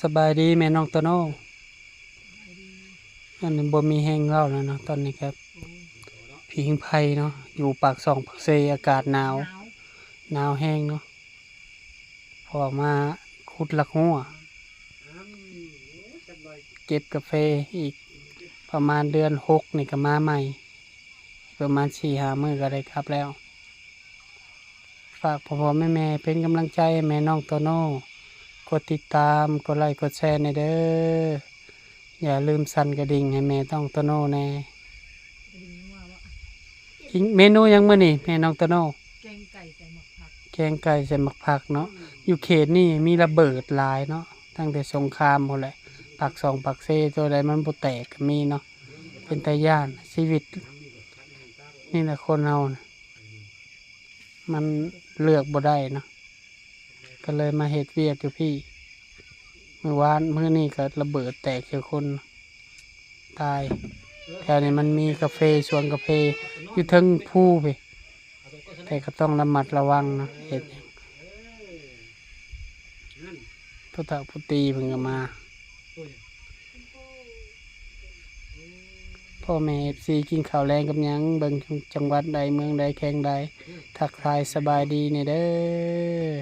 สบายดีแม่น้องโตโน่อันนี้บ่มีแห้งเล่าแล้วเนาะตอนนี้ครับพิงไผ่เนาะอยู่ปากปากเซอากาศหนาวแห้งเนาะพอมาขุดลักหัวเก็บกาแฟอีกประมาณเดือน6นี่ก็มาใหม่ประมาณ4-5 มื้อก็ได้ครับแล้วฝากพ่อแม่เป็นกำลังใจให้แม่น้องโตโน่กดติดตามกดไลค์กดแชร์ในเด้ออย่าลืมสั่นกระดิ่งให้แม่ต้องโตโน่แน่เมนูยังมื้อนี่แม่น้องโตโน่แกงไก่ใส่หมกผักแกงไก่ใส่หมักผักเนาะอยู่เขตนี่มีระเบิดหลายเนาะตั้งแต่สงครามพุ่นแหละปากเซตัวใดมันบ่แตกก็มีเนาะเป็นตาย้านชีวิตนี่แหละคนเฮานะมันเลือกบ่ได้เนาะก็เลยมาเฮ็ดเวียกอยู่พี่มื้อนี้ก็ระเบิดแตกเจอคนตายแถวนี้มันมีกาแฟสวนกาแฟอยู่เทิงภูไปแต่ก็ต้องระมัดระวังนะเฮ็ดหยังผู้เฒ่าผู้ตีเพิ่นก็มาพ่อแม่ FC กินข้าวแรงกับหยังเบิ่งจังหวัดใดเมืองใดแข่งใดทักทายสบายดีนี่เด้อ